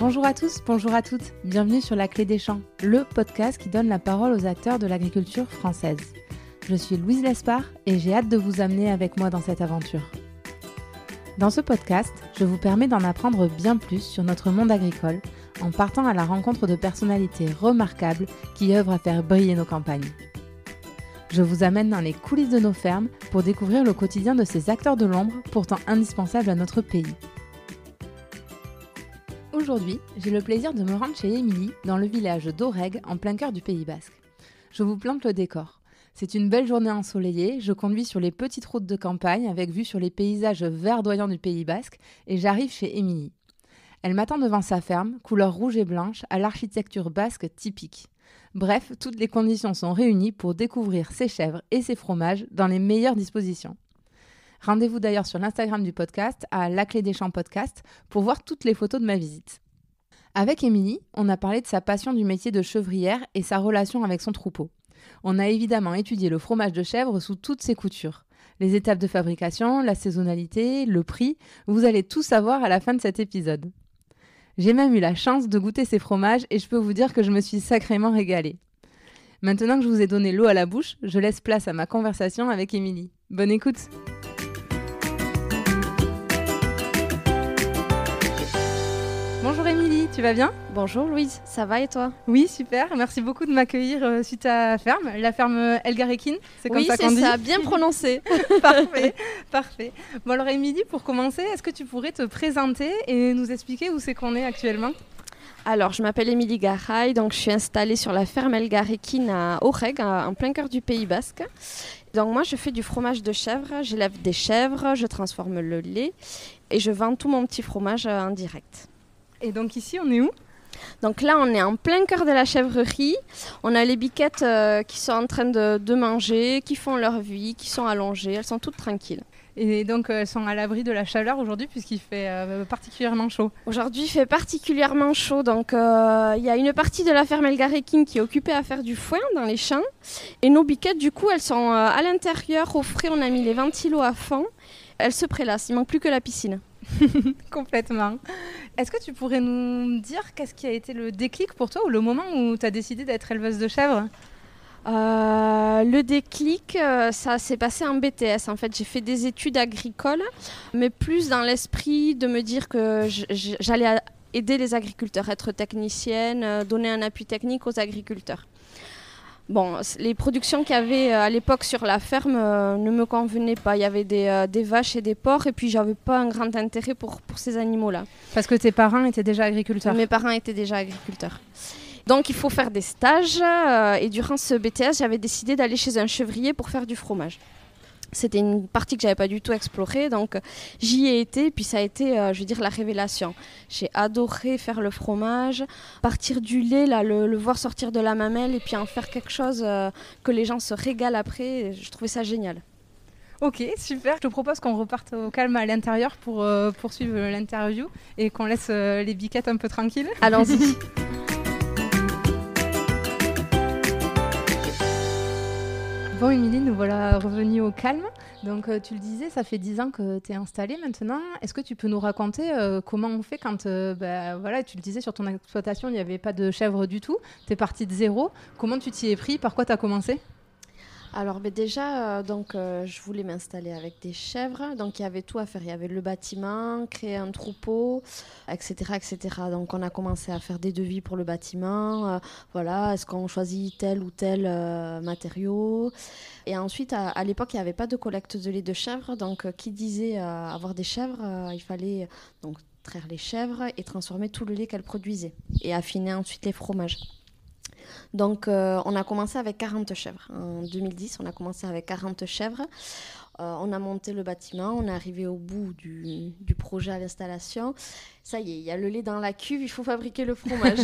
Bonjour à tous, bonjour à toutes, bienvenue sur La Clé des Champs, le podcast qui donne la parole aux acteurs de l'agriculture française. Je suis Louise Lespard et j'ai hâte de vous amener avec moi dans cette aventure. Dans ce podcast, je vous permets d'en apprendre bien plus sur notre monde agricole en partant à la rencontre de personnalités remarquables qui œuvrent à faire briller nos campagnes. Je vous amène dans les coulisses de nos fermes pour découvrir le quotidien de ces acteurs de l'ombre pourtant indispensables à notre pays. Aujourd'hui, j'ai le plaisir de me rendre chez Émilie, dans le village d'Aurègue, en plein cœur du Pays Basque. Je vous plante le décor. C'est une belle journée ensoleillée, je conduis sur les petites routes de campagne avec vue sur les paysages verdoyants du Pays Basque et j'arrive chez Émilie. Elle m'attend devant sa ferme, couleur rouge et blanche, à l'architecture basque typique. Bref, toutes les conditions sont réunies pour découvrir ses chèvres et ses fromages dans les meilleures dispositions. Rendez-vous d'ailleurs sur l'Instagram du podcast, à La Clé des Champs Podcast, pour voir toutes les photos de ma visite. Avec Émilie, on a parlé de sa passion du métier de chevrière et sa relation avec son troupeau. On a évidemment étudié le fromage de chèvre sous toutes ses coutures. Les étapes de fabrication, la saisonnalité, le prix, vous allez tout savoir à la fin de cet épisode. J'ai même eu la chance de goûter ces fromages et je peux vous dire que je me suis sacrément régalée. Maintenant que je vous ai donné l'eau à la bouche, je laisse place à ma conversation avec Émilie. Bonne écoute! Bonjour Émilie, tu vas bien ? Bonjour Louise, ça va et toi ? Oui, super, merci beaucoup de m'accueillir sur ta ferme, la ferme Elgarekin, c'est comme oui, ça qu'on dit ? Oui, c'est ça, bien prononcé. Parfait. Bon alors Émilie, pour commencer, est-ce que tu pourrais te présenter et nous expliquer où c'est qu'on est actuellement ? Alors, je m'appelle Émilie Garay, donc je suis installée sur la ferme Elgarekin à Aurègue, en plein cœur du Pays Basque. Donc moi, je fais du fromage de chèvre, j'élève des chèvres, je transforme le lait et je vends tout mon petit fromage en direct. Et donc ici, on est où ? Donc là, on est en plein cœur de la chèvrerie. On a les biquettes qui sont en train de manger, qui font leur vie, qui sont allongées. Elles sont toutes tranquilles. Et donc, elles sont à l'abri de la chaleur aujourd'hui puisqu'il fait particulièrement chaud. Aujourd'hui, il fait particulièrement chaud. Donc, il y a une partie de la ferme Elgarekin qui est occupée à faire du foin dans les champs. Et nos biquettes, du coup, elles sont à l'intérieur, au frais. On a mis les ventilos à fond. Elles se prélassent. Il manque plus que la piscine. Complètement. Est-ce que tu pourrais nous dire qu'est-ce qui a été le déclic pour toi ou le moment où tu as décidé d'être éleveuse de chèvres ? Le déclic, ça s'est passé en BTS. En fait, j'ai fait des études agricoles, mais plus dans l'esprit de me dire que j'allais aider les agriculteurs, être technicienne, donner un appui technique aux agriculteurs. Bon, les productions qu'il y avait à l'époque sur la ferme ne me convenaient pas. Il y avait des vaches et des porcs et puis j'avais pas un grand intérêt pour ces animaux-là. Parce que tes parents étaient déjà agriculteurs ? Mes parents étaient déjà agriculteurs. Donc il faut faire des stages et durant ce BTS, j'avais décidé d'aller chez un chevrier pour faire du fromage. C'était une partie que j'avais pas du tout explorée, donc j'y ai été et puis ça a été, la révélation. J'ai adoré faire le fromage, partir du lait, là, le voir sortir de la mamelle et puis en faire quelque chose que les gens se régalent après. Je trouvais ça génial. Ok, super. Je te propose qu'on reparte au calme à l'intérieur pour poursuivre l'interview et qu'on laisse les biquettes un peu tranquilles. Allons-y. Bon Émilie, nous voilà revenus au calme. Donc tu le disais, ça fait 10 ans que tu es installée maintenant. Est-ce que tu peux nous raconter comment on fait quand, tu le disais, sur ton exploitation, il n'y avait pas de chèvres du tout. Tu es partie de zéro. Comment tu t'y es pris ? Par quoi tu as commencé ? Alors déjà, je voulais m'installer avec des chèvres, donc il y avait tout à faire. Il y avait le bâtiment, créer un troupeau, etc., etc. Donc on a commencé à faire des devis pour le bâtiment. Est-ce qu'on choisit tel ou tel matériau ? Et ensuite, à l'époque, il n'y avait pas de collecte de lait de chèvre. Donc qui disait avoir des chèvres, il fallait donc traire les chèvres et transformer tout le lait qu'elles produisaient et affiner ensuite les fromages. Donc, on a commencé avec 40 chèvres. En 2010, on a commencé avec 40 chèvres. On a monté le bâtiment, on est arrivé au bout du projet à l'installation. Ça y est, il y a le lait dans la cuve, il faut fabriquer le fromage.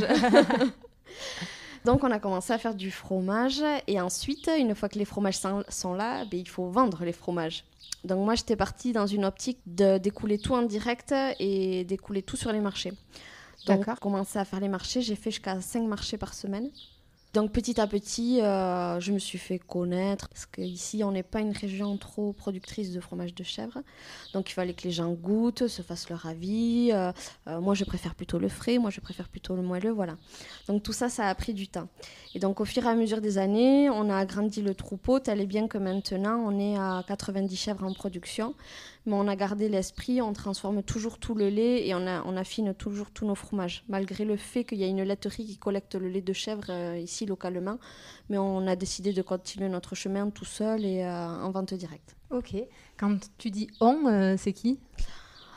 Donc, on a commencé à faire du fromage. Et ensuite, une fois que les fromages sont là, il faut vendre les fromages. Donc, moi, j'étais partie dans une optique d'écouler tout en direct et d'écouler tout sur les marchés. Donc, j'ai commencé à faire les marchés. J'ai fait jusqu'à 5 marchés par semaine. Donc petit à petit, je me suis fait connaître parce qu'ici, on n'est pas une région trop productrice de fromage de chèvre. Donc il fallait que les gens goûtent, se fassent leur avis. Moi, je préfère plutôt le frais, moi, je préfère plutôt le moelleux, voilà. Donc tout ça, ça a pris du temps. Et donc au fur et à mesure des années, on a agrandi le troupeau, tel est bien que maintenant, on est à 90 chèvres en production. Mais on a gardé l'esprit, on transforme toujours tout le lait et on affine toujours tous nos fromages, malgré le fait qu'il y a une laiterie qui collecte le lait de chèvre ici localement. Mais on a décidé de continuer notre chemin tout seul et en vente directe. Ok. Quand tu dis on, c'est qui ?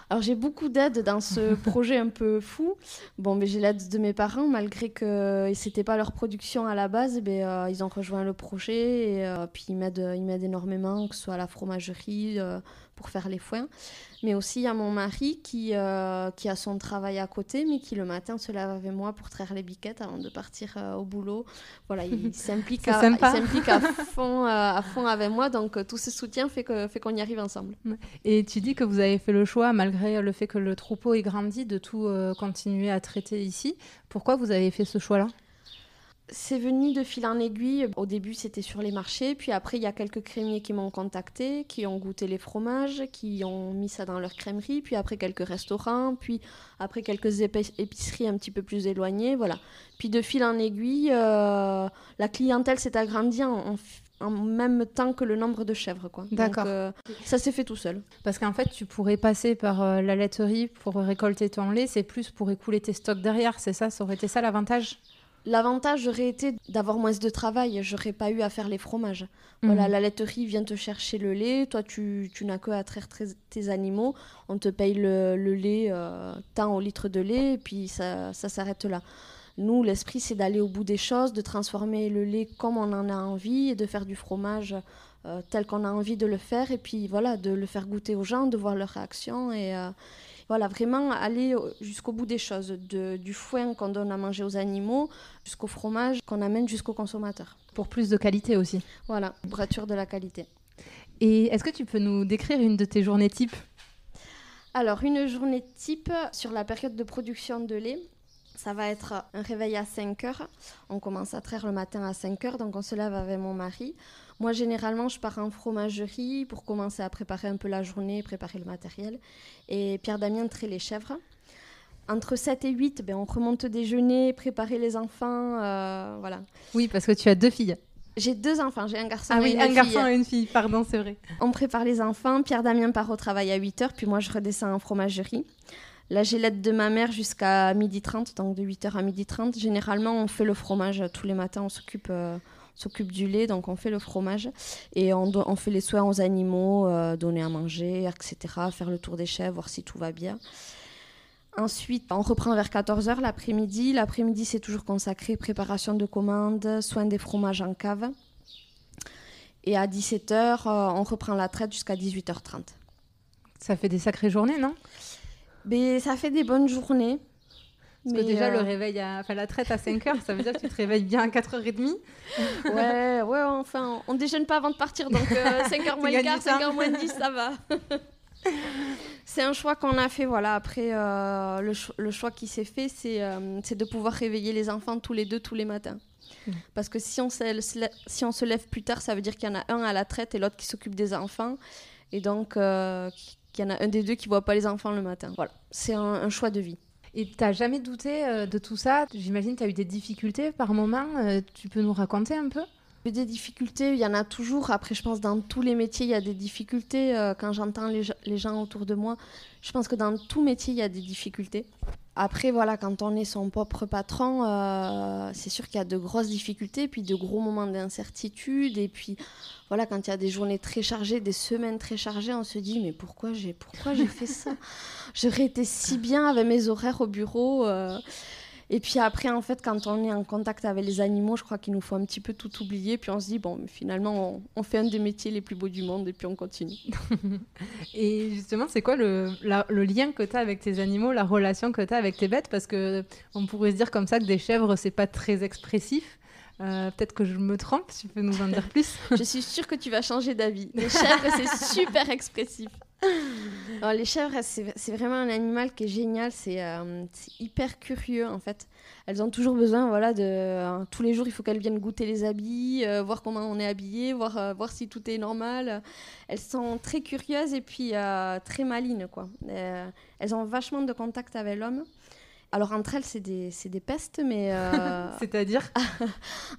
Alors j'ai beaucoup d'aide dans ce projet un peu fou. Bon, mais j'ai l'aide de mes parents, malgré que c'était pas leur production à la base, ils ont rejoint le projet et puis ils m'aident énormément, que ce soit à la fromagerie pour faire les foins, mais aussi il y a mon mari qui a son travail à côté, mais qui le matin se lève avec moi pour traire les biquettes avant de partir au boulot. Voilà, il s'implique à fond avec moi, donc tout ce soutien fait qu'on y arrive ensemble. Et tu dis que vous avez fait le choix, malgré le fait que le troupeau ait grandi, de tout continuer à traiter ici. Pourquoi vous avez fait ce choix-là ? C'est venu de fil en aiguille. Au début, c'était sur les marchés. Puis après, il y a quelques crémiers qui m'ont contacté, qui ont goûté les fromages, qui ont mis ça dans leur crèmerie. Puis après, quelques restaurants. Puis après, quelques épiceries un petit peu plus éloignées. Voilà. Puis de fil en aiguille, la clientèle s'est agrandie en même temps que le nombre de chèvres, quoi. D'accord. Donc, ça s'est fait tout seul. Parce qu'en fait, tu pourrais passer par la laiterie pour récolter ton lait. C'est plus pour écouler tes stocks derrière, c'est ça ? Ça aurait été ça l'avantage ? L'avantage aurait été d'avoir moins de travail. J'aurais pas eu à faire les fromages. Voilà, la laiterie vient te chercher le lait. Toi, tu n'as que à traire tes animaux. On te paye le lait tant au litre de lait et puis ça s'arrête là. Nous, l'esprit, c'est d'aller au bout des choses, de transformer le lait comme on en a envie et de faire du fromage tel qu'on a envie de le faire. Et puis voilà, de le faire goûter aux gens, de voir leur réaction et... Voilà, vraiment aller jusqu'au bout des choses, du foin qu'on donne à manger aux animaux jusqu'au fromage qu'on amène jusqu'au consommateur. Pour plus de qualité aussi. Voilà, pour être sûr de la qualité. Et est-ce que tu peux nous décrire une de tes journées type ? Alors, une journée type sur la période de production de lait, ça va être un réveil à 5 heures. On commence à traire le matin à 5 heures, donc on se lève avec mon mari. Moi, généralement, je pars en fromagerie pour commencer à préparer un peu la journée, préparer le matériel. Et Pierre-Damien traite les chèvres. Entre 7 et 8, on remonte déjeuner, préparer les enfants, voilà. Oui, parce que tu as 2 filles. J'ai 2 enfants, j'ai un garçon et une fille. Ah oui, un garçon et une fille, pardon, c'est vrai. On prépare les enfants, Pierre-Damien part au travail à 8 heures, puis moi, je redescends en fromagerie. Là, j'ai l'aide de ma mère jusqu'à 12h30, donc de 8h à 12h30. Généralement, on fait le fromage tous les matins, on s'occupe du lait, donc on fait le fromage et on fait les soins aux animaux, donner à manger, etc., faire le tour des chèvres, voir si tout va bien. Ensuite, on reprend vers 14h l'après-midi. L'après-midi, c'est toujours consacré préparation de commandes, soins des fromages en cave. Et à 17h, on reprend la traite jusqu'à 18h30. Ça fait des sacrées journées, non ? Ça fait des bonnes journées. Parce que déjà, le réveil, la traite à 5 heures, ça veut dire que tu te réveilles bien à 4h30. Ouais, enfin, on déjeune pas avant de partir, donc 5h moins le quart, 5h moins 10, ça va. C'est un choix qu'on a fait, voilà. Après, le choix qui s'est fait, c'est de pouvoir réveiller les enfants tous les deux, tous les matins. Parce que si on se lève plus tard, ça veut dire qu'il y en a un à la traite et l'autre qui s'occupe des enfants. Et donc, qu'il y en a un des deux qui ne voit pas les enfants le matin. Voilà, c'est un choix de vie. Et tu n'as jamais douté de tout ça ? J'imagine que tu as eu des difficultés par moment. Tu peux nous raconter un peu ? Des difficultés, il y en a toujours. Après, je pense que dans tous les métiers, il y a des difficultés. Quand j'entends les gens autour de moi, je pense que dans tout métier, il y a des difficultés. Après, voilà, quand on est son propre patron, c'est sûr qu'il y a de grosses difficultés, puis de gros moments d'incertitude. Et puis, voilà, quand il y a des journées très chargées, des semaines très chargées, on se dit, mais pourquoi j'ai fait ça ? J'aurais été si bien avec mes horaires au bureau. Et puis après, en fait, quand on est en contact avec les animaux, je crois qu'il nous faut un petit peu tout oublier. Puis on se dit, bon, mais finalement, on fait un des métiers les plus beaux du monde et puis on continue. Et justement, c'est quoi le lien que tu as avec tes animaux, la relation que tu as avec tes bêtes ? Parce qu'on pourrait se dire comme ça que des chèvres, c'est pas très expressif. Peut-être que je me trompe, tu peux nous en dire plus ? Je suis sûre que tu vas changer d'avis. Les chèvres, c'est super expressif. Alors, les chèvres, c'est vraiment un animal qui est génial. C'est hyper curieux, en fait. Elles ont toujours besoin, voilà, tous les jours, il faut qu'elles viennent goûter les habits, voir comment on est habillé, voir si tout est normal. Elles sont très curieuses et puis très malines, quoi. Elles ont vachement de contact avec l'homme. Alors, entre elles, c'est des pestes, mais... C'est-à-dire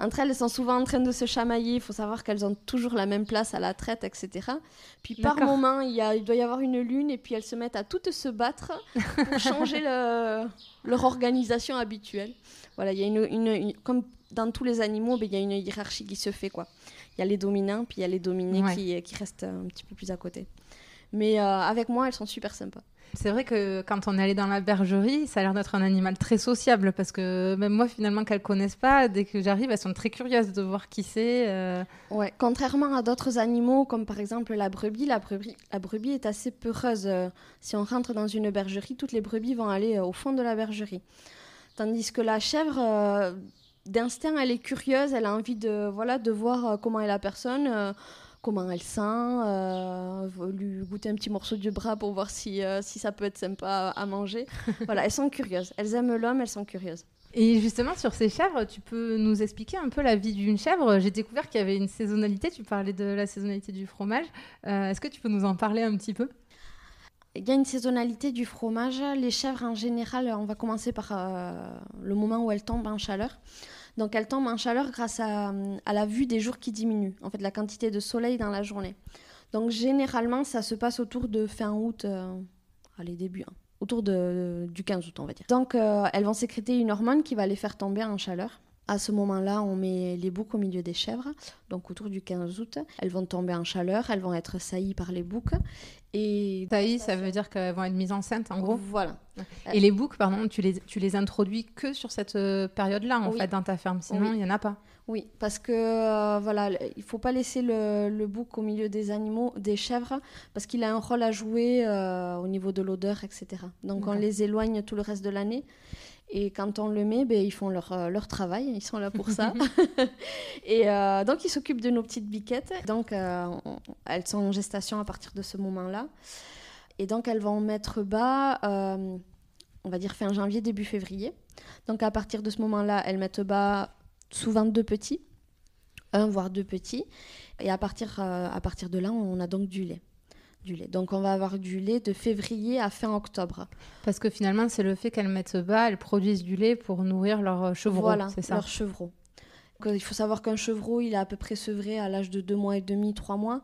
Entre elles sont souvent en train de se chamailler. Il faut savoir qu'elles ont toujours la même place à la traite, etc. Puis par moment, il doit y avoir une lune et puis elles se mettent à toutes se battre pour changer leur organisation habituelle. Voilà, il y a comme dans tous les animaux, il y a une hiérarchie qui se fait, quoi. Il y a les dominants, puis il y a les dominés qui restent un petit peu plus à côté. Mais avec moi, elles sont super sympas. C'est vrai que quand on est allé dans la bergerie, ça a l'air d'être un animal très sociable parce que même moi, finalement, qu'elles ne connaissent pas, dès que j'arrive, elles sont très curieuses de voir qui c'est. Ouais, contrairement à d'autres animaux, comme par exemple la brebis est assez peureuse. Si on rentre dans une bergerie, toutes les brebis vont aller au fond de la bergerie. Tandis que la chèvre, d'instinct, elle est curieuse, elle a envie de voir comment est la personne. Comment elle sent, lui goûter un petit morceau du bras pour voir si ça peut être sympa à manger. Voilà, elles sont curieuses. Elles aiment l'homme, elles sont curieuses. Et justement, sur ces chèvres, tu peux nous expliquer un peu la vie d'une chèvre? J'ai découvert qu'il y avait une saisonnalité. Tu parlais de la saisonnalité du fromage. Est-ce que tu peux nous en parler un petit peu? Il y a une saisonnalité du fromage. Les chèvres, en général, on va commencer par le moment où elles tombent en chaleur. Donc, elles tombent en chaleur grâce à la vue des jours qui diminuent, en fait, la quantité de soleil dans la journée. Donc, généralement, ça se passe autour de fin août, début, autour du 15 août, on va dire. Donc, elles vont sécréter une hormone qui va les faire tomber en chaleur. À ce moment-là, on met les boucs au milieu des chèvres, donc autour du 15 août. Elles vont tomber en chaleur, elles vont être saillies par les boucs. Et saillies, ça veut dire qu'elles vont être mises enceintes, en gros. Voilà. Et les boucs, pardon, tu les introduis que sur cette période-là, en fait, dans ta ferme. Sinon, il n'y en a pas. Oui, parce que il ne faut pas laisser le bouc au milieu des animaux, des chèvres, parce qu'il a un rôle à jouer au niveau de l'odeur, etc. Donc, on les éloigne tout le reste de l'année. Et quand on le met, ils font leur travail, ils sont là pour ça. Et donc, ils s'occupent de nos petites biquettes. Donc, elles sont en gestation à partir de ce moment-là. Et donc, elles vont mettre bas, on va dire fin janvier, début février. Donc, à partir de ce moment-là, elles mettent bas souvent 2 petits, 1 voire 2 petits. Et à partir de là, on a donc du lait. Donc on va avoir du lait de février à fin octobre. Parce que finalement, c'est le fait qu'elles mettent bas, elles produisent du lait pour nourrir leurs chevreaux, voilà, c'est ça? Leurs chevreaux. Il faut savoir qu'un chevreau, il est à peu près sevré à l'âge de 2 mois et demi, 3 mois.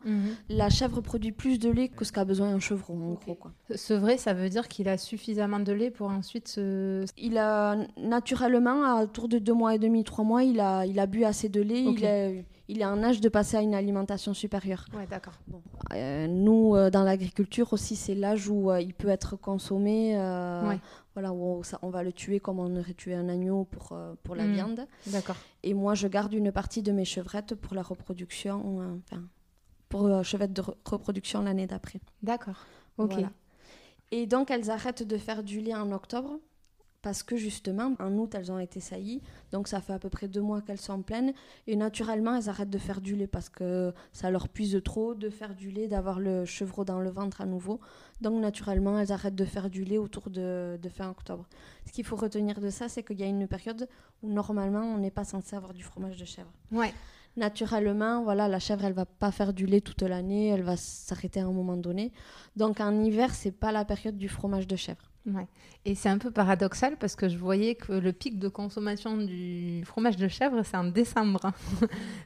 La chèvre produit plus de lait que ce qu'a besoin un chevreau, en gros, quoi. Sevré, ça veut dire qu'il a suffisamment de lait pour ensuite se... Il a naturellement, autour de 2 mois et demi, 3 mois, il a bu assez de lait. Okay. Il est en âge de passer à une alimentation supérieure. Ouais, d'accord. Bon. Nous, dans l'agriculture aussi, c'est l'âge où il peut être consommé. Voilà, où on va le tuer comme on aurait tué un agneau pour la viande. D'accord. Et moi, je garde une partie de mes chevrettes pour la reproduction, pour chevrettes de reproduction l'année d'après. D'accord, ok. Voilà. Et donc, elles arrêtent de faire du lait en octobre parce que justement, en août, elles ont été saillies. Donc, ça fait à peu près 2 mois qu'elles sont pleines. Et naturellement, elles arrêtent de faire du lait parce que ça leur puise trop de faire du lait, d'avoir le chevreau dans le ventre à nouveau. Donc, naturellement, elles arrêtent de faire du lait autour de fin octobre. Ce qu'il faut retenir de ça, c'est qu'il y a une période où, normalement, on n'est pas censé avoir du fromage de chèvre. Ouais. Naturellement, voilà, la chèvre, elle va pas faire du lait toute l'année, elle va s'arrêter à un moment donné. Donc, en hiver, c'est pas la période du fromage de chèvre. Ouais. Et c'est un peu paradoxal parce que je voyais que le pic de consommation du fromage de chèvre, c'est en décembre.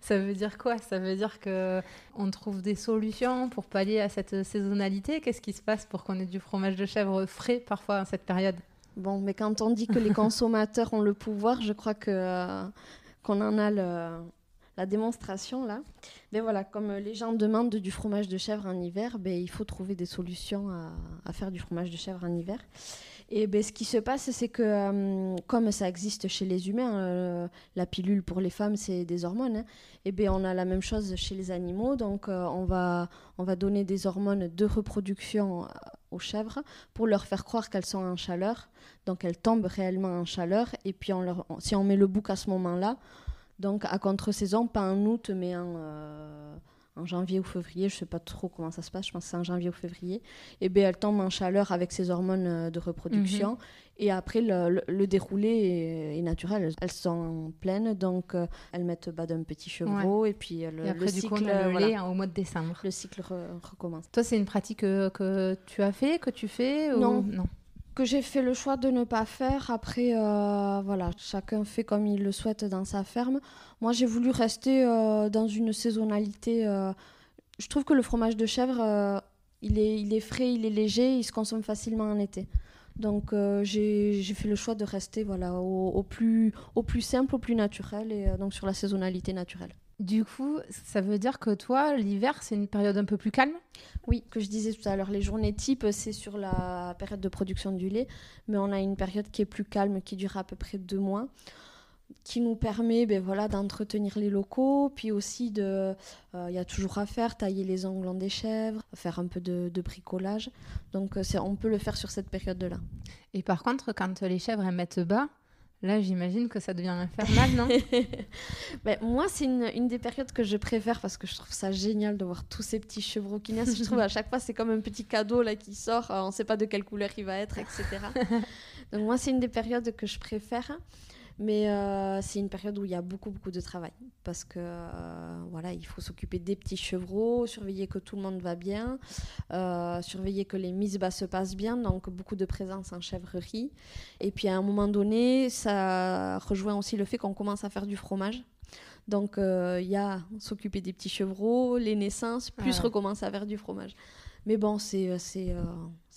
Ça veut dire quoi? Ça veut dire qu'on trouve des solutions pour pallier à cette saisonnalité. Qu'est-ce qui se passe pour qu'on ait du fromage de chèvre frais parfois en cette période? Bon, mais quand on dit que les consommateurs ont le pouvoir, je crois qu'on en a la démonstration là. Mais voilà, comme les gens demandent du fromage de chèvre en hiver, il faut trouver des solutions à faire du fromage de chèvre en hiver. Et ce qui se passe, c'est que comme ça existe chez les humains, la pilule pour les femmes, c'est des hormones. Hein, on a la même chose chez les animaux. Donc on va donner des hormones de reproduction aux chèvres pour leur faire croire qu'elles sont en chaleur. Donc elles tombent réellement en chaleur. Et puis si on met le bouc à ce moment-là, donc à contre-saison, pas en août, mais en janvier ou février, je ne sais pas trop comment ça se passe, je pense que c'est en janvier ou février, et bien, elles tombent en chaleur avec ces hormones de reproduction. Et après, le déroulé est naturel. Elles sont pleines, donc elles mettent bas d'un petit chevreau. Et puis Et après, le du cycle, coup, on a le lait au mois de décembre. le cycle recommence. Toi, c'est une pratique que tu as fait, que tu fais Non. ou... Non. Que j'ai fait le choix de ne pas faire. Après, voilà, chacun fait comme il le souhaite dans sa ferme. Moi, j'ai voulu rester dans une saisonnalité. Je trouve que le fromage de chèvre, il est frais, il est léger, il se consomme facilement en été. Donc, j'ai fait le choix de rester voilà, au plus simple, au plus naturel, et donc sur la saisonnalité naturelle. Du coup, ça veut dire que toi, l'hiver, c'est une période un peu plus calme? Oui, que je disais tout à l'heure, les journées type, c'est sur la période de production du lait, mais on a une période qui est plus calme, qui dure à peu près 2 mois, qui nous permet voilà, d'entretenir les locaux, puis aussi il y a toujours à faire, tailler les ongles des chèvres, faire un peu de bricolage. Donc on peut le faire sur cette période-là. Et par contre, quand les chèvres elles mettent bas, là, j'imagine que ça devient infernal, non? Moi, c'est une des périodes que je préfère parce que je trouve ça génial de voir tous ces petits chevreaux qui naissent. Je trouve à chaque fois, c'est comme un petit cadeau là, qui sort. On ne sait pas de quelle couleur il va être, etc. Donc moi, c'est une des périodes que je préfère. Mais c'est une période où il y a beaucoup, beaucoup de travail. Parce que voilà, il faut s'occuper des petits chevreaux, surveiller que tout le monde va bien, surveiller que les mises bas se passent bien. Donc beaucoup de présence en chèvrerie. Et puis à un moment donné, ça rejoint aussi le fait qu'on commence à faire du fromage. Donc il y a s'occuper des petits chevreaux, les naissances, plus recommencer à faire du fromage. Mais bon, c'est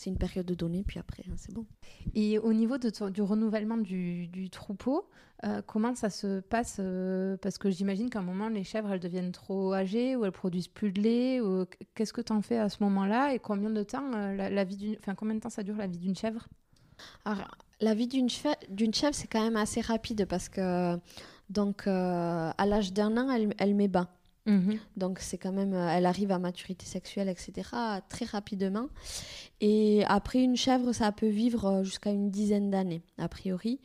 une période donnée, puis après, c'est bon. Et au niveau du renouvellement du troupeau, comment ça se passe parce que j'imagine qu'à un moment, les chèvres, elles deviennent trop âgées ou elles produisent plus de lait. Qu'est-ce que tu en fais à ce moment-là et combien de temps, combien de temps ça dure la vie d'une chèvre? Alors, la vie d'une chèvre, c'est quand même assez rapide parce que donc, à l'âge d'1 an, elle met bas. Donc c'est quand même, elle arrive à maturité sexuelle, etc. très rapidement. Et après une chèvre, ça peut vivre jusqu'à une dizaine d'années, a priori.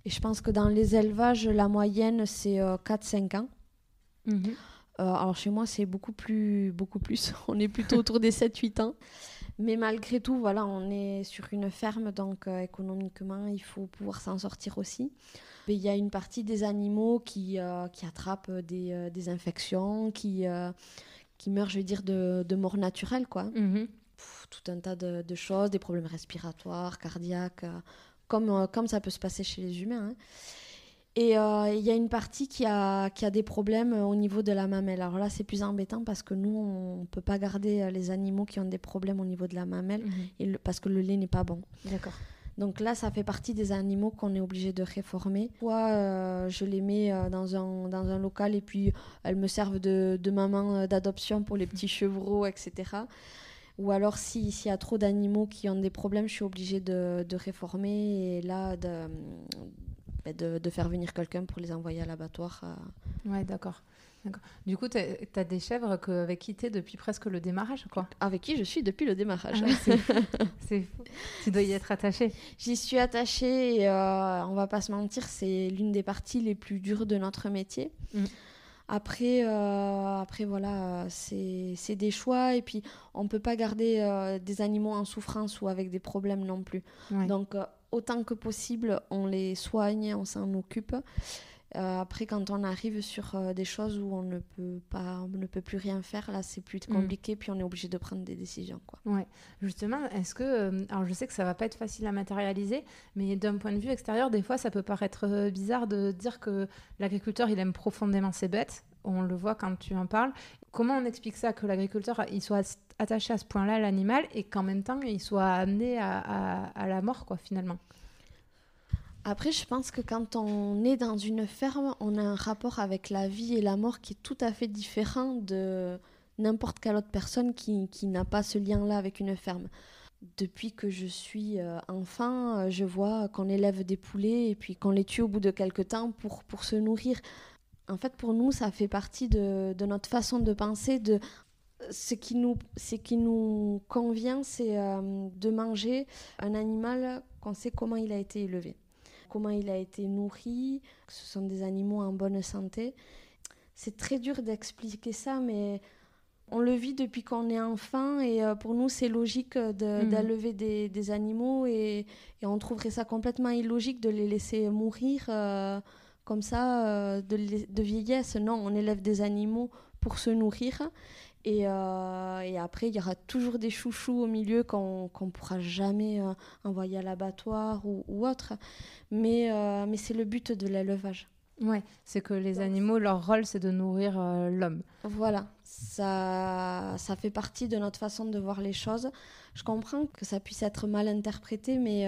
Et je pense que dans les élevages, la moyenne, c'est 4-5 ans. Alors chez moi, c'est beaucoup plus. On est plutôt autour des 7-8 ans. Mais malgré tout, voilà, on est sur une ferme, donc économiquement, il faut pouvoir s'en sortir aussi. Il y a une partie des animaux qui attrapent des infections, qui meurent, je vais dire, de mort naturelle, quoi. Tout un tas de choses, des problèmes respiratoires, cardiaques, comme ça peut se passer chez les humains. Hein. Et il y a une partie qui a des problèmes au niveau de la mamelle. Alors là, c'est plus embêtant parce que nous, on ne peut pas garder les animaux qui ont des problèmes au niveau de la mamelle parce que le lait n'est pas bon. D'accord. Donc là, ça fait partie des animaux qu'on est obligé de réformer. Soit je les mets dans un local et puis elles me servent de maman d'adoption pour les petits chevreaux, etc. Ou alors, s'il y a trop d'animaux qui ont des problèmes, je suis obligée de réformer et là, de faire venir quelqu'un pour les envoyer à l'abattoir. Ouais, d'accord. Du coup, tu as des chèvres avec qui tu es depuis presque le démarrage, quoi. Avec qui je suis depuis le démarrage. Ah, c'est fou. C'est fou. Tu dois y être attachée. J'y suis attachée et on va pas se mentir, c'est l'une des parties les plus dures de notre métier. Après voilà, c'est des choix et puis on peut pas garder des animaux en souffrance ou avec des problèmes non plus. Ouais. Donc autant que possible, on les soigne, on s'en occupe. Après, quand on arrive sur des choses où on ne peut plus rien faire, là, c'est plus compliqué, puis on est obligé de prendre des décisions, quoi. Ouais. Justement, est-ce que... alors, je sais que ça va pas être facile à matérialiser, mais d'un point de vue extérieur, des fois, ça peut paraître bizarre de dire que l'agriculteur, il aime profondément ses bêtes. On le voit quand tu en parles. Comment on explique ça, que l'agriculteur, il soit attaché à ce point-là à l'animal et qu'en même temps, il soit amené à la mort, quoi, finalement? Après, je pense que quand on est dans une ferme, on a un rapport avec la vie et la mort qui est tout à fait différent de n'importe quelle autre personne qui n'a pas ce lien-là avec une ferme. Depuis que je suis enfant, je vois qu'on élève des poulets et puis qu'on les tue au bout de quelques temps pour se nourrir. En fait, pour nous, ça fait partie de notre façon de penser, de ce qui nous convient, c'est de manger un animal qu'on sait comment il a été élevé, comment il a été nourri, que ce sont des animaux en bonne santé. C'est très dur d'expliquer ça, mais On le vit depuis qu'on est enfant et pour nous, c'est logique d'élever des animaux et on trouverait ça complètement illogique de les laisser mourir comme ça de vieillesse. Non, on élève des animaux pour se nourrir et après, il y aura toujours des chouchous au milieu qu'on ne pourra jamais envoyer à l'abattoir ou autre. Mais c'est le but de l'élevage. Ouais, c'est que les animaux, leur rôle, c'est de nourrir l'homme. Voilà, ça fait partie de notre façon de voir les choses. Je comprends que ça puisse être mal interprété, mais...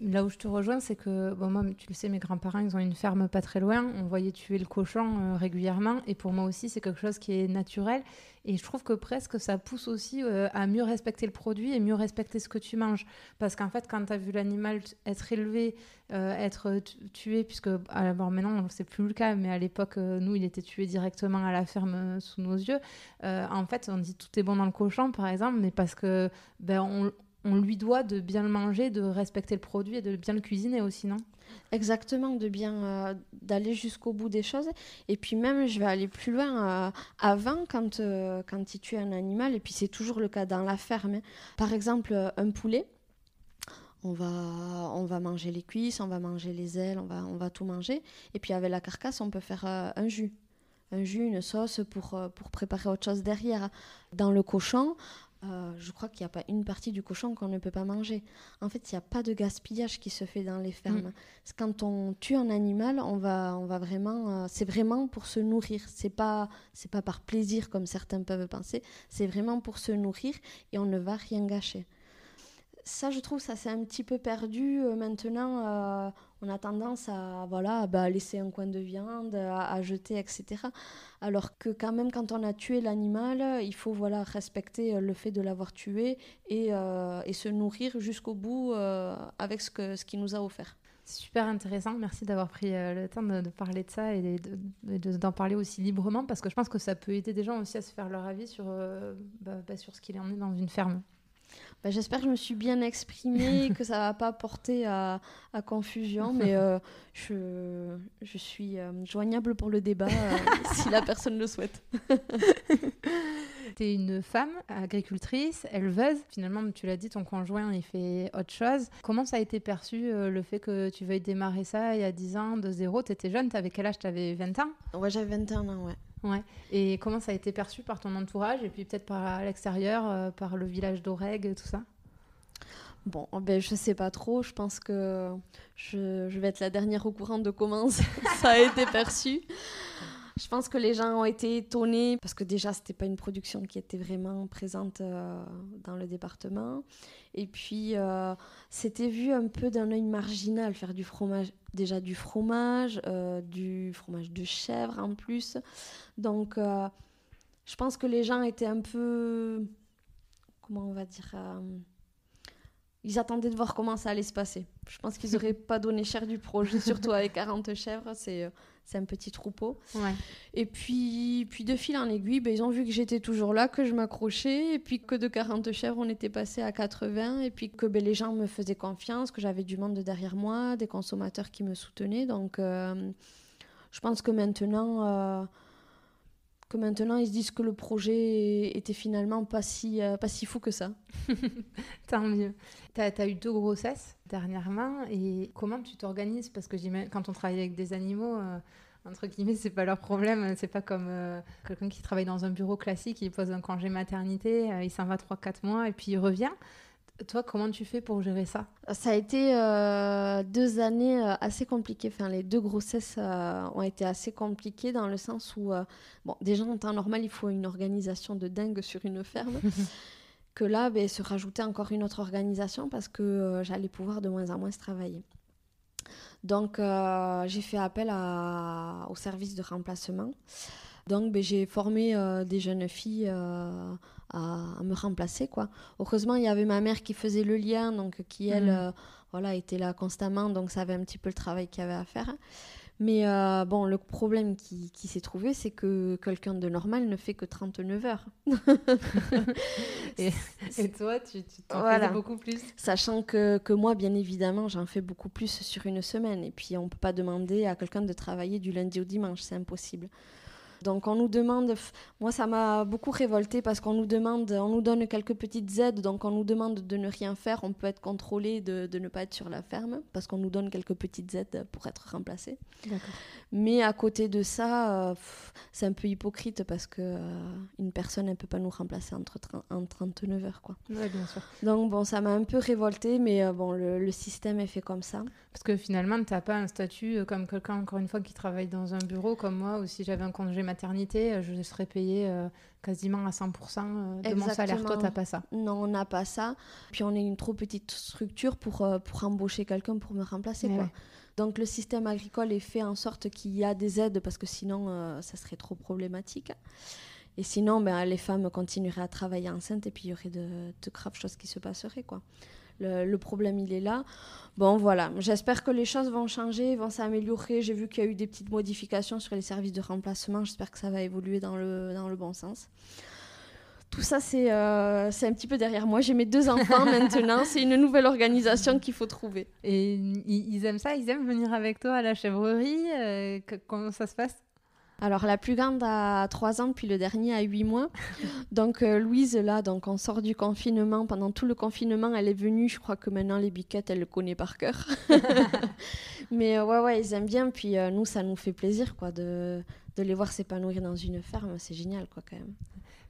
Là où je te rejoins, c'est que, bon, moi, tu le sais, mes grands-parents, ils ont une ferme pas très loin. On voyait tuer le cochon régulièrement. Et pour moi aussi, c'est quelque chose qui est naturel. Et je trouve que presque ça pousse aussi à mieux respecter le produit et mieux respecter ce que tu manges. Parce qu'en fait, quand tu as vu l'animal être élevé, être tué, puisque alors maintenant, c'est plus le cas, mais à l'époque, nous, il était tué directement à la ferme sous nos yeux. En fait, on dit tout est bon dans le cochon, par exemple, mais parce que on lui doit de bien le manger, de respecter le produit et de bien le cuisiner aussi, non ? Exactement, d'aller jusqu'au bout des choses. Et puis même, je vais aller plus loin. Avant, quand il tue un animal, et puis c'est toujours le cas dans la ferme, par exemple, un poulet, on va manger les cuisses, on va manger les ailes, on va tout manger. Et puis avec la carcasse, on peut faire un jus, une sauce pour préparer autre chose derrière. Dans le cochon, je crois qu'il n'y a pas une partie du cochon qu'on ne peut pas manger. En fait, il n'y a pas de gaspillage qui se fait dans les fermes. Quand on tue un animal, on va vraiment, c'est vraiment pour se nourrir. C'est pas par plaisir comme certains peuvent penser. C'est vraiment pour se nourrir et on ne va rien gâcher. Ça, je trouve, ça s'est un petit peu perdu. Maintenant, on a tendance à laisser un coin de viande, à jeter, etc. Alors que quand même, quand on a tué l'animal, il faut respecter le fait de l'avoir tué et se nourrir jusqu'au bout avec ce qu'il nous a offert. C'est super intéressant. Merci d'avoir pris le temps de parler de ça et d'en parler aussi librement parce que je pense que ça peut aider des gens aussi à se faire leur avis sur ce qu'il en est dans une ferme. J'espère que je me suis bien exprimée, que ça ne va pas porter à confusion, mais je suis joignable pour le débat si la personne le souhaite. Tu es une femme agricultrice, éleveuse. Finalement, tu l'as dit, ton conjoint, il fait autre chose. Comment ça a été perçu, le fait que tu veuilles démarrer ça il y a 10 ans, de zéro ? Tu étais jeune, tu avais quel âge ? Tu avais 20 ans ? Ouais, j'avais 21 ans, ouais. Ouais. Et comment ça a été perçu par ton entourage et puis peut-être par l'extérieur, par le village d'Aurègue, tout ça ? Bon, je sais pas trop. Je pense que je vais être la dernière au courant de comment ça a été perçu. Je pense que les gens ont été étonnés parce que déjà, c'était pas une production qui était vraiment présente dans le département. Et puis, c'était vu un peu d'un œil marginal, faire du fromage. Déjà du fromage de chèvre en plus. Donc, je pense que les gens étaient un peu... Comment on va dire ils attendaient de voir comment ça allait se passer. Je pense qu'ils n'auraient pas donné cher du projet, surtout avec 40 chèvres. C'est un petit troupeau. Ouais. Et puis de fil en aiguille, ils ont vu que j'étais toujours là, que je m'accrochais, et puis que de 40 chèvres, on était passé à 80, et puis que les gens me faisaient confiance, que j'avais du monde derrière moi, des consommateurs qui me soutenaient. Donc, je pense que maintenant, ils se disent que le projet était finalement pas si fou que ça. Tant mieux. T'as eu 2 grossesses dernièrement et comment tu t'organises ? Parce que quand on travaille avec des animaux, entre guillemets, c'est pas leur problème. C'est pas comme quelqu'un qui travaille dans un bureau classique, il pose un congé maternité, il s'en va 3-4 mois et puis il revient. Toi, comment tu fais pour gérer ça ? Ça a été 2 années assez compliquées. Enfin, les 2 grossesses ont été assez compliquées dans le sens où, déjà en temps normal, il faut une organisation de dingue sur une ferme. Que là, se rajouter encore une autre organisation parce que j'allais pouvoir de moins en moins travailler. Donc, j'ai fait appel au service de remplacement. Donc, j'ai formé des jeunes filles à me remplacer, quoi. Heureusement, il y avait ma mère qui faisait le lien, donc qui, elle, était là constamment, donc savait un petit peu le travail qu'il y avait à faire. Mais le problème qui s'est trouvé, c'est que quelqu'un de normal ne fait que 39 heures. et toi, tu t'en faisais beaucoup plus. Sachant que moi, bien évidemment, j'en fais beaucoup plus sur une semaine. Et puis, on ne peut pas demander à quelqu'un de travailler du lundi au dimanche, c'est impossible. Donc on nous demande, moi ça m'a beaucoup révoltée parce qu'on nous demande, on nous donne quelques petites aides, donc on nous demande de ne rien faire, on peut être contrôlé de ne pas être sur la ferme parce qu'on nous donne quelques petites aides pour être remplacé. D'accord. Mais à côté de ça, c'est un peu hypocrite parce que une personne elle peut pas nous remplacer en 39 heures quoi. Ouais, bien sûr. Donc bon, ça m'a un peu révoltée, mais bon, le système est fait comme ça. Parce que finalement, tu n'as pas un statut comme quelqu'un, encore une fois, qui travaille dans un bureau comme moi, ou si j'avais un congé maternité, je serais payée quasiment à 100% de mon salaire. Toi, tu n'as pas ça. Non, on n'a pas ça. Puis on est une trop petite structure pour embaucher quelqu'un pour me remplacer, quoi. Ouais. Donc le système agricole est fait en sorte qu'il y a des aides, parce que sinon, ça serait trop problématique. Et sinon, les femmes continueraient à travailler enceintes et puis il y aurait de graves choses qui se passeraient, quoi. Le problème, il est là. Bon, voilà. J'espère que les choses vont changer, vont s'améliorer. J'ai vu qu'il y a eu des petites modifications sur les services de remplacement. J'espère que ça va évoluer dans le bon sens. Tout ça, c'est un petit peu derrière moi. J'ai mes 2 enfants maintenant. C'est une nouvelle organisation qu'il faut trouver. Et ils aiment ça? Ils aiment venir avec toi à la chèvrerie? Comment ça se passe? Alors, la plus grande a 3 ans, puis le dernier a 8 mois. Donc, Louise, là, donc, on sort du confinement. Pendant tout le confinement, elle est venue. Je crois que maintenant, les biquettes, elle le connaît par cœur. Mais ouais, ils aiment bien. Puis nous, ça nous fait plaisir, quoi, de les voir s'épanouir dans une ferme. C'est génial, quoi, quand même.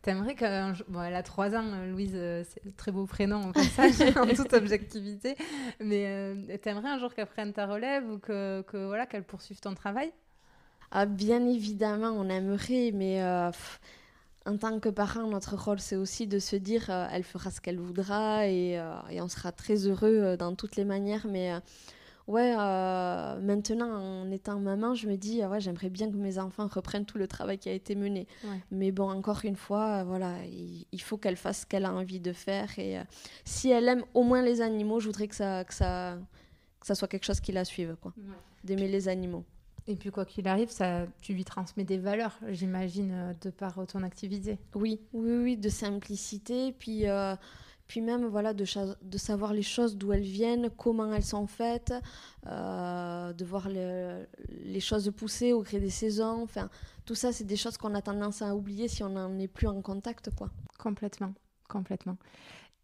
T'aimerais que... Bon, elle a 3 ans, Louise, c'est un très beau prénom en passage, en toute objectivité. Mais t'aimerais un jour qu'elle prenne ta relève ou voilà, qu'elle poursuive ton travail? Ah, bien évidemment, on aimerait, mais en tant que parent, notre rôle, c'est aussi de se dire elle fera ce qu'elle voudra et on sera très heureux dans toutes les manières. Mais maintenant, en étant maman, je me dis j'aimerais bien que mes enfants reprennent tout le travail qui a été mené. Ouais. Mais bon, encore une fois, il faut qu'elle fasse ce qu'elle a envie de faire. Et si elle aime au moins les animaux, je voudrais que ça soit quelque chose qui la suive, quoi. Ouais. D'aimer les animaux. Et puis quoi qu'il arrive, tu lui transmets des valeurs, j'imagine, de par ton activité. Oui, de simplicité, puis même de savoir les choses d'où elles viennent, comment elles sont faites, de voir les choses pousser au gré des saisons. Enfin, tout ça, c'est des choses qu'on a tendance à oublier si on n'en est plus en contact, quoi. Complètement.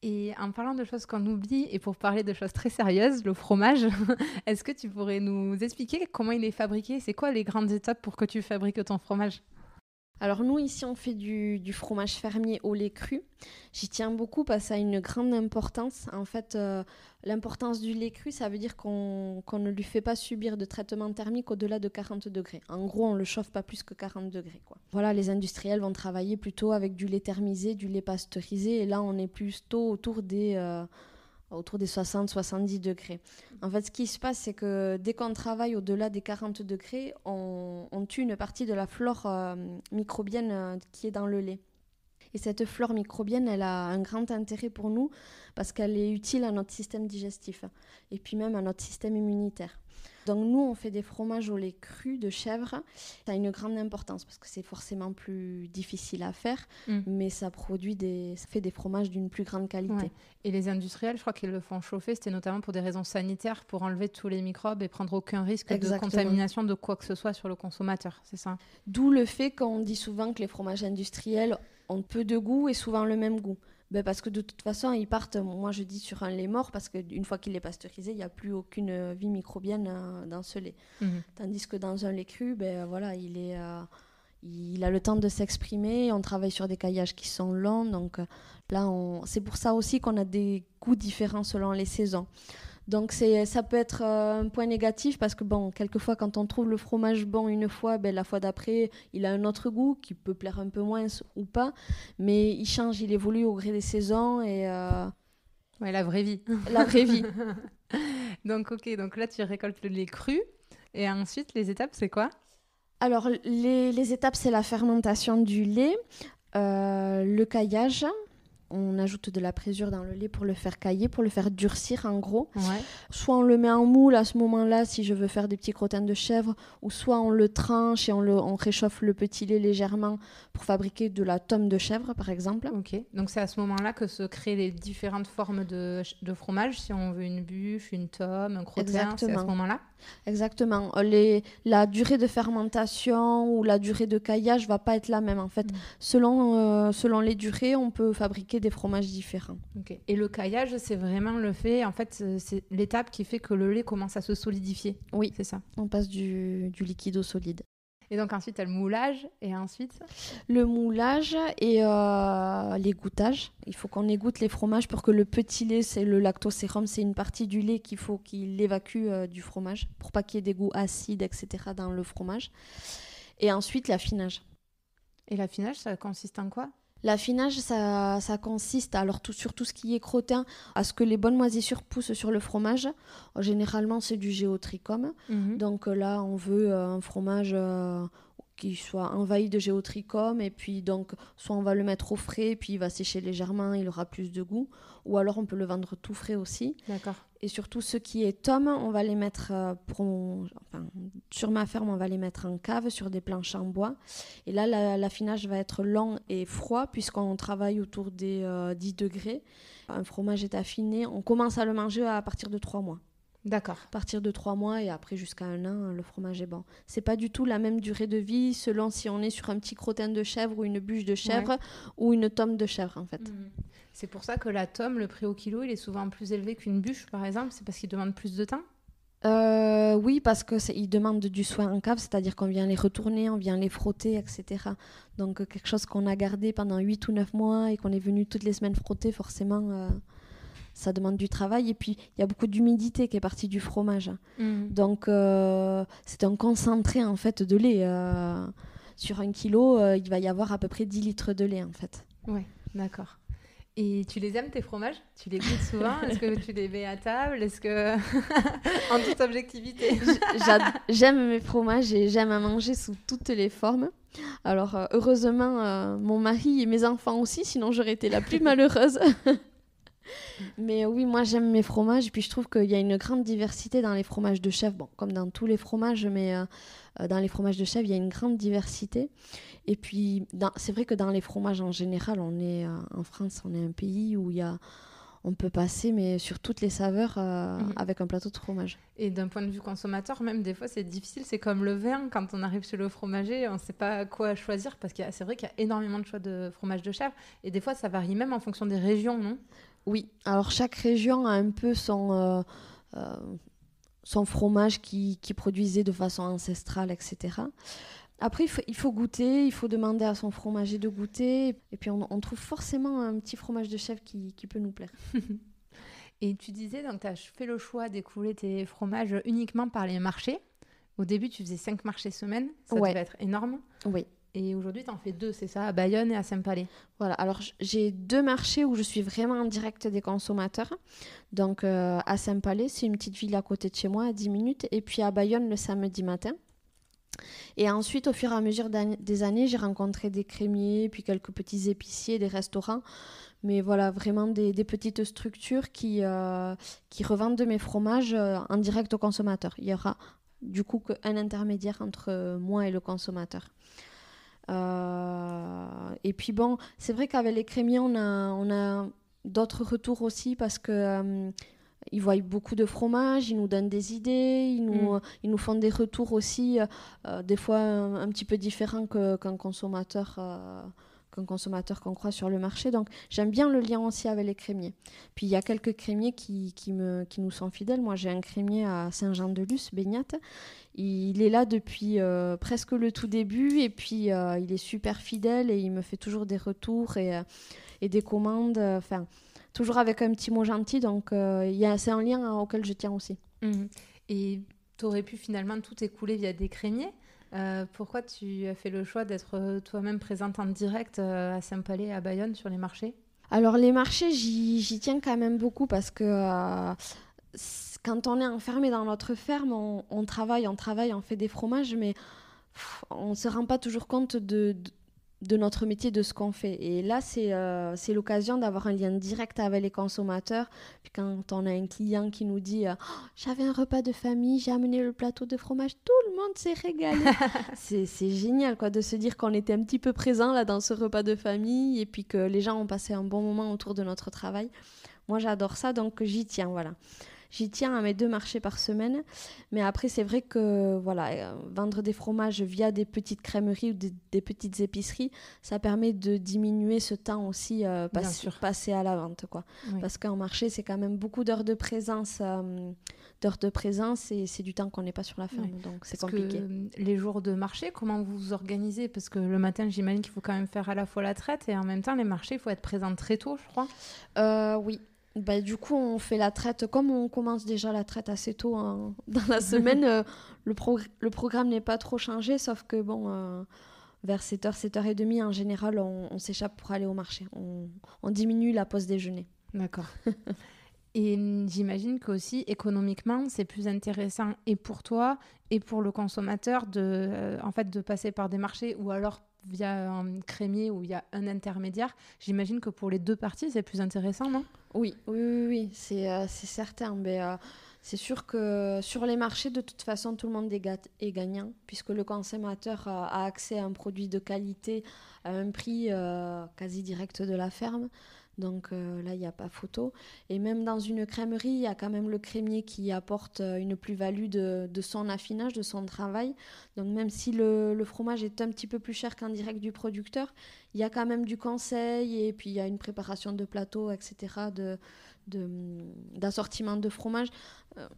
Et en parlant de choses qu'on oublie, et pour parler de choses très sérieuses, le fromage, est-ce que tu pourrais nous expliquer comment il est fabriqué? C'est quoi les grandes étapes pour que tu fabriques ton fromage? Alors nous, ici, on fait du fromage fermier au lait cru. J'y tiens beaucoup parce que ça a une grande importance. En fait, l'importance du lait cru, ça veut dire qu'on ne lui fait pas subir de traitement thermique au-delà de 40 degrés. En gros, on ne le chauffe pas plus que 40 degrés, quoi. Voilà, les industriels vont travailler plutôt avec du lait thermisé, du lait pasteurisé. Et là, on est plutôt autour des 60-70 degrés. En fait, ce qui se passe, c'est que dès qu'on travaille au-delà des 40 degrés, on tue une partie de la flore microbienne qui est dans le lait. Et cette flore microbienne, elle a un grand intérêt pour nous parce qu'elle est utile à notre système digestif et puis même à notre système immunitaire. Donc nous, on fait des fromages au lait cru de chèvre. Ça a une grande importance parce que c'est forcément plus difficile à faire, mais ça fait des fromages d'une plus grande qualité. Ouais. Et les industriels, je crois qu'ils le font chauffer, c'était notamment pour des raisons sanitaires, pour enlever tous les microbes et prendre aucun risque de contamination de quoi que ce soit sur le consommateur, c'est ça? D'où le fait qu'on dit souvent que les fromages industriels ont peu de goût et souvent le même goût. Parce que de toute façon, ils partent, moi je dis, sur un lait mort, parce qu'une fois qu'il est pasteurisé, il n'y a plus aucune vie microbienne dans ce lait. Tandis que dans un lait cru, il a le temps de s'exprimer, on travaille sur des caillages qui sont longs, donc là, c'est pour ça aussi qu'on a des goûts différents selon les saisons. Donc ça peut être un point négatif parce que quelquefois quand on trouve le fromage bon une fois, la fois d'après il a un autre goût qui peut plaire un peu moins ou pas, mais il change, il évolue au gré des saisons et ouais, la vraie vie. La vraie vie. Donc là tu récoltes le lait cru et ensuite les étapes c'est quoi? Alors les étapes c'est la fermentation du lait, le caillage. On ajoute de la présure dans le lait pour le faire cailler, pour le faire durcir en gros. Ouais. Soit on le met en moule à ce moment-là si je veux faire des petits crottins de chèvre, ou soit on le tranche et on réchauffe le petit lait légèrement pour fabriquer de la tome de chèvre par exemple. Ok, donc c'est à ce moment-là que se créent les différentes formes de fromage, si on veut une bûche, une tome, un crottin, c'est à ce Exactement. moment-là. Exactement. La durée de fermentation ou la durée de caillage va pas être la même en fait. Selon les durées, on peut fabriquer des fromages différents. Ok. Et le caillage, c'est vraiment le fait, en fait, c'est l'étape qui fait que le lait commence à se solidifier. Oui, C'est ça. on passe du liquide au solide. Et donc ensuite, il y a le moulage, et ensuite... Le moulage et l'égouttage. Il faut qu'on égoutte les fromages pour que le petit lait, c'est le lactosérum, c'est une partie du lait qu'il faut qu'il évacue du fromage pour pas qu'il y ait des goûts acides, etc. dans le fromage. Et ensuite, l'affinage. Et l'affinage, ça consiste en quoi? L'affinage, ça consiste, alors sur tout ce qui est crottin, à ce que les bonnes moisissures poussent sur le fromage. Généralement, c'est du géotrichum. Donc là, on veut un fromage qui soit envahi de géotrichum. Et puis, donc, soit on va le mettre au frais, puis il va sécher légèrement, il aura plus de goût. Ou alors, on peut le vendre tout frais aussi. D'accord. Et surtout, ce qui est tome, on va les mettre, sur ma ferme, on va les mettre en cave, sur des planches en bois. Et là, l'affinage va être long et froid, puisqu'on travaille autour des 10 degrés. Un fromage est affiné, on commence à le manger à partir de 3 mois. D'accord. À partir de 3 mois et après jusqu'à 1 an, le fromage est bon. C'est pas du tout la même durée de vie selon si on est sur un petit crottin de chèvre ou une bûche de chèvre ou une tome de chèvre en fait. C'est pour ça que la tome, le prix au kilo, il est souvent plus élevé qu'une bûche par exemple. C'est parce qu'il demande plus de temps? Oui, parce qu'ils demandent du soin en cave, c'est-à-dire qu'on vient les retourner, on vient les frotter, etc. Donc quelque chose qu'on a gardé pendant 8 ou 9 mois et qu'on est venu toutes les semaines frotter, forcément, ça demande du travail. Et puis, il y a beaucoup d'humidité qui est partie du fromage. Donc, c'est un concentré, en fait, de lait. Sur 1 kilo, il va y avoir à peu près 10 litres de lait, en fait. Ouais, d'accord. Et tu les aimes, tes fromages? Tu les goûtes souvent? Est-ce que tu les mets à table? Est-ce que... en toute objectivité. J'aime mes fromages et j'aime à manger sous toutes les formes. Alors, heureusement, mon mari et mes enfants aussi, sinon j'aurais été la plus malheureuse. Mais oui, moi j'aime mes fromages. Et puis je trouve qu'il y a une grande diversité dans les fromages de chèvre. Bon, comme dans tous les fromages, mais dans les fromages de chèvre, il y a une grande diversité. Et puis, c'est vrai que dans les fromages en général, on est en France, on est un pays où on peut passer mais sur toutes les saveurs avec un plateau de fromage. Et d'un point de vue consommateur, même des fois c'est difficile, c'est comme le vin, quand on arrive chez le fromager, on ne sait pas quoi choisir parce que c'est vrai qu'il y a énormément de choix de fromage de chèvre et des fois ça varie même en fonction des régions, non? Oui, alors chaque région a un peu son fromage qui produisait de façon ancestrale, etc. Après, il faut goûter, il faut demander à son fromager de goûter. Et puis, on trouve forcément un petit fromage de chèvre qui peut nous plaire. Et tu disais, donc tu as fait le choix d'écouler tes fromages uniquement par les marchés. Au début, tu faisais 5 marchés semaine. Ça devait être énorme. Oui. Et aujourd'hui, tu en fais 2, c'est ça, à Bayonne et à Saint-Palais. Voilà, alors j'ai 2 marchés où je suis vraiment en direct des consommateurs. Donc, à Saint-Palais, c'est une petite ville à côté de chez moi, à 10 minutes. Et puis à Bayonne, le samedi matin. Et ensuite, au fur et à mesure des années, j'ai rencontré des crémiers, puis quelques petits épiciers, des restaurants. Mais voilà, vraiment des petites structures qui revendent de mes fromages en direct aux consommateurs. Il y aura du coup qu'un intermédiaire entre moi et le consommateur. Et puis bon, c'est vrai qu'avec les crémiers, on a d'autres retours aussi parce que... ils voient beaucoup de fromage, ils nous donnent des idées, ils nous font des retours aussi, des fois un petit peu différents qu'un consommateur qu'on croit sur le marché. Donc j'aime bien le lien aussi avec les crémiers. Puis il y a quelques crémiers qui nous sont fidèles. Moi j'ai un crémier à Saint-Jean-de-Luz, Beignat. Il est là depuis presque le tout début et puis il est super fidèle et il me fait toujours des retours et des commandes. Enfin. Toujours avec un petit mot gentil, donc c'est un lien auquel je tiens aussi. Et tu aurais pu finalement tout écouler via des crémiers. Pourquoi tu as fait le choix d'être toi-même présente en direct à Saint-Palais, à Bayonne, sur les marchés? Alors les marchés, j'y tiens quand même beaucoup parce que quand on est enfermé dans notre ferme, on travaille, on fait des fromages, mais on ne se rend pas toujours compte de de notre métier, de ce qu'on fait. Et là, c'est l'occasion d'avoir un lien direct avec les consommateurs. Puis quand on a un client qui nous dit oh, j'avais un repas de famille, j'ai amené le plateau de fromage, tout le monde s'est régalé. c'est génial quoi, de se dire qu'on était un petit peu présent là, dans ce repas de famille et puis que les gens ont passé un bon moment autour de notre travail. Moi, j'adore ça, donc j'y tiens, voilà. J'y tiens à mes 2 marchés par semaine. Mais après, c'est vrai que voilà, vendre des fromages via des petites crèmeries ou des petites épiceries, ça permet de diminuer ce temps aussi passé à la vente, quoi. Oui. Parce qu'en marché, c'est quand même beaucoup d'heures de présence. Et c'est du temps qu'on n'est pas sur la ferme, oui. Donc c'est compliqué. Les jours de marché, comment vous vous organisez? Parce que le matin, j'imagine qu'il faut quand même faire à la fois la traite et en même temps, les marchés, il faut être présent très tôt, je crois. Oui. Bah, du coup, on fait la traite, comme on commence déjà la traite assez tôt dans la semaine, le programme n'est pas trop changé, sauf que bon, vers 7h, 7h30, en général, on s'échappe pour aller au marché. On diminue la pause déjeuner. D'accord. Et j'imagine qu'aussi, économiquement, c'est plus intéressant et pour toi et pour le consommateur en fait, de passer par des marchés ou alors via un crémier où il y a un intermédiaire. J'imagine que pour les deux parties, c'est plus intéressant, non ? Oui, c'est certain. Mais c'est sûr que sur les marchés, de toute façon, tout le monde est gagnant, puisque le consommateur a accès à un produit de qualité à un prix quasi direct de la ferme. Donc là, il n'y a pas photo. Et même dans une crèmerie, il y a quand même le crémier qui apporte une plus-value de son affinage, de son travail. Donc même si le fromage est un petit peu plus cher qu'en direct du producteur, il y a quand même du conseil et puis il y a une préparation de plateau, etc., d'assortiment de fromage.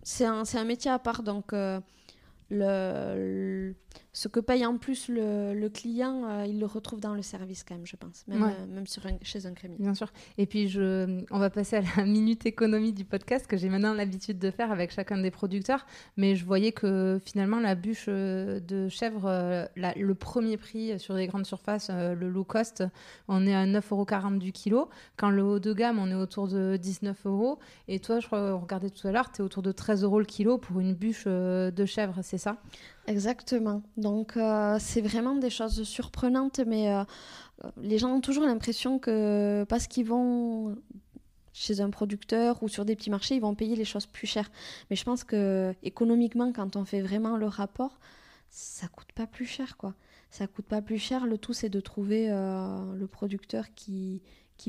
C'est un métier à part, donc ce que paye en plus le client, il le retrouve dans le service quand même, je pense, même chez un crémier. Bien sûr. Et puis, on va passer à la minute économie du podcast que j'ai maintenant l'habitude de faire avec chacun des producteurs. Mais je voyais que finalement, la bûche de chèvre, le premier prix sur les grandes surfaces, le low cost, on est à 9,40 € du kilo. Quand le haut de gamme, on est autour de 19 €. Et toi, je crois, on regardait tout à l'heure, tu es autour de 13 € le kilo pour une bûche de chèvre, c'est ça ? Exactement. Donc, c'est vraiment des choses surprenantes, mais les gens ont toujours l'impression que parce qu'ils vont chez un producteur ou sur des petits marchés, ils vont payer les choses plus chères. Mais je pense que économiquement, quand on fait vraiment le rapport, ça coûte pas plus cher, quoi. Ça coûte pas plus cher. Le tout, c'est de trouver le producteur qui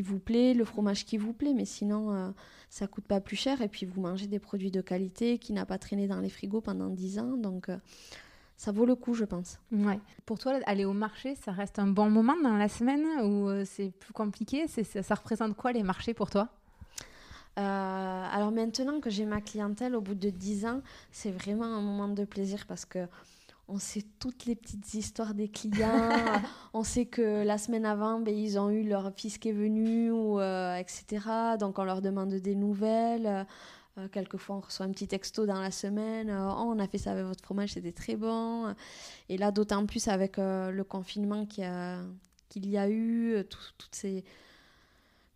vous plaît, le fromage qui vous plaît, mais sinon, ça coûte pas plus cher. Et puis, vous mangez des produits de qualité qui n'a pas traîné dans les frigos pendant 10 ans. Donc, ça vaut le coup, je pense. Ouais. Pour toi, aller au marché, ça reste un bon moment dans la semaine ou c'est plus compliqué ? Ça représente quoi les marchés pour toi ? Alors maintenant que j'ai ma clientèle au bout de 10 ans, c'est vraiment un moment de plaisir parce que on sait toutes les petites histoires des clients. On sait que la semaine avant, ils ont eu leur fils qui est venu, etc. Donc on leur demande des nouvelles. Quelquefois, on reçoit un petit texto dans la semaine. On a fait ça avec votre fromage, c'était très bon. Et là, d'autant plus avec le confinement qu'il y a eu,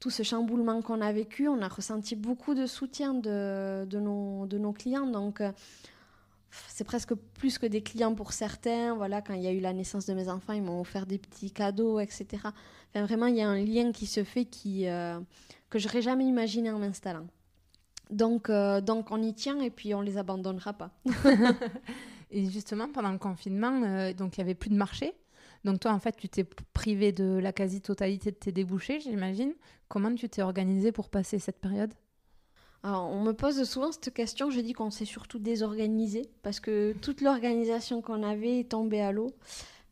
tout ce chamboulement qu'on a vécu, on a ressenti beaucoup de soutien de nos clients. Donc, c'est presque plus que des clients pour certains. Voilà, quand il y a eu la naissance de mes enfants, ils m'ont offert des petits cadeaux, etc. Enfin, vraiment, il y a un lien qui se fait que je n'aurais jamais imaginé en m'installant. Donc, on y tient et puis on ne les abandonnera pas. Et justement, pendant le confinement, donc il n'y avait plus de marché. Donc toi, en fait, tu t'es privé de la quasi-totalité de tes débouchés, j'imagine. Comment tu t'es organisée pour passer cette période ? Alors, on me pose souvent cette question. Je dis qu'on s'est surtout désorganisé parce que toute l'organisation qu'on avait est tombée à l'eau.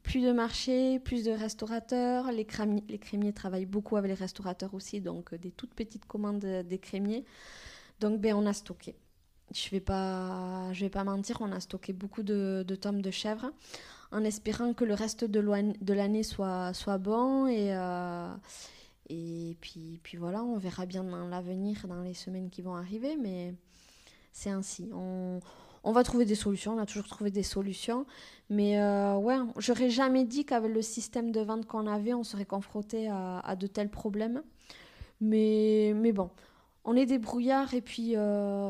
Plus de marché, plus de restaurateurs. Les crémiers travaillent beaucoup avec les restaurateurs aussi, donc des toutes petites commandes des crémiers. Donc, on a stocké. Je vais pas mentir, on a stocké beaucoup de tomes de chèvre en espérant que le reste de l'année soit bon et puis voilà, on verra bien dans l'avenir, dans les semaines qui vont arriver, mais c'est ainsi. On va trouver des solutions, on a toujours trouvé des solutions, mais j'aurais jamais dit qu'avec le système de vente qu'on avait, on serait confronté à de tels problèmes, mais bon. On est débrouillards et puis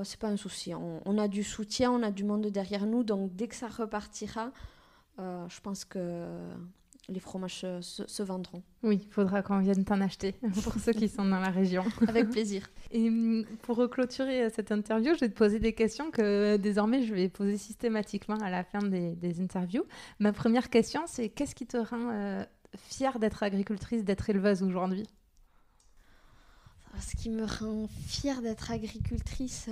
c'est pas un souci. On a du soutien, on a du monde derrière nous. Donc dès que ça repartira, je pense que les fromages se vendront. Oui, il faudra qu'on vienne t'en acheter pour ceux qui sont dans la région. Avec plaisir. Et pour clôturer cette interview, je vais te poser des questions que désormais je vais poser systématiquement à la fin des interviews. Ma première question, c'est qu'est-ce qui te rend fière d'être agricultrice, d'être éleveuse aujourd'hui ? Ce qui me rend fière d'être agricultrice,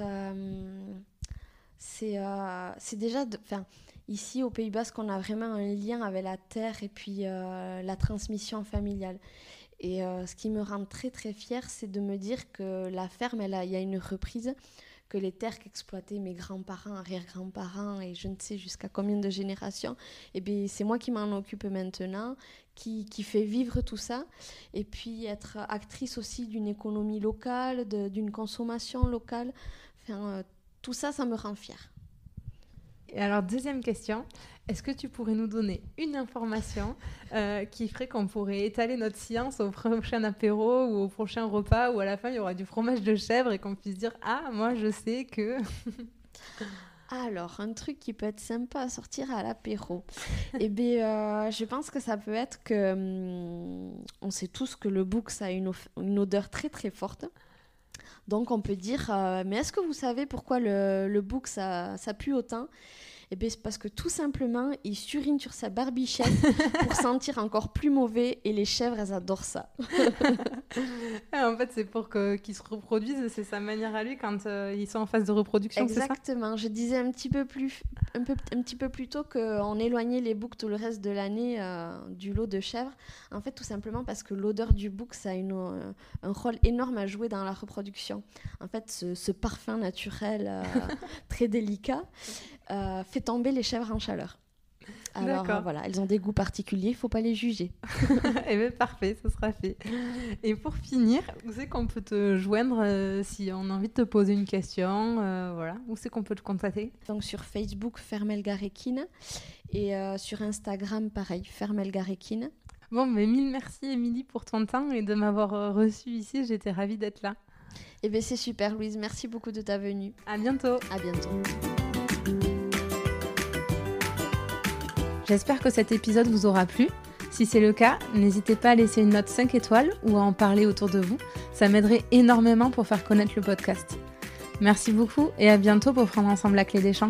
c'est déjà... Ici, au Pays Basque, on a vraiment un lien avec la terre et puis la transmission familiale. Et ce qui me rend très très fière, c'est de me dire que la ferme, il y a une reprise, que les terres qu'exploitaient mes grands-parents, arrière-grands-parents et je ne sais jusqu'à combien de générations, et bien, c'est moi qui m'en occupe maintenant, qui fait vivre tout ça. Et puis être actrice aussi d'une économie locale, d'une consommation locale. Tout ça, ça me rend fière. Et alors, deuxième question, est-ce que tu pourrais nous donner une information qui ferait qu'on pourrait étaler notre science au prochain apéro ou au prochain repas où à la fin il y aura du fromage de chèvre et qu'on puisse dire « Ah, moi je sais que... » Alors, un truc qui peut être sympa à sortir à l'apéro. Eh bien, je pense que ça peut être que... on sait tous que le bouc, ça a une odeur très très forte. Donc on peut dire, mais est-ce que vous savez pourquoi le bouc ça pue autant ? Eh bien c'est parce que tout simplement, il surine sur sa barbichette pour sentir encore plus mauvais et les chèvres, elles adorent ça. En fait, c'est pour qu'ils se reproduisent, c'est sa manière à lui quand ils sont en phase de reproduction, c'est ça ? Exactement, je disais un petit peu plus tôt qu'on éloignait les boucs tout le reste de l'année du lot de chèvres. En fait, tout simplement parce que l'odeur du bouc, ça a un rôle énorme à jouer dans la reproduction. En fait, ce parfum naturel très délicat fait tomber les chèvres en chaleur. Alors voilà, elles ont des goûts particuliers, il ne faut pas les juger. Eh bien parfait, ça sera fait. Et pour finir, où c'est qu'on peut te joindre si on a envie de te poser une question, voilà. Où c'est qu'on peut te contacter ? Donc sur Facebook, Fermel Garekine, et sur Instagram, pareil, Fermel Garekine. Bon, mais mille merci Émilie pour ton temps et de m'avoir reçue ici, j'étais ravie d'être là. Eh bien c'est super Louise, merci beaucoup de ta venue. À bientôt. À bientôt. J'espère que cet épisode vous aura plu. Si c'est le cas, n'hésitez pas à laisser une note 5 étoiles ou à en parler autour de vous. Ça m'aiderait énormément pour faire connaître le podcast. Merci beaucoup et à bientôt pour prendre ensemble la clé des champs.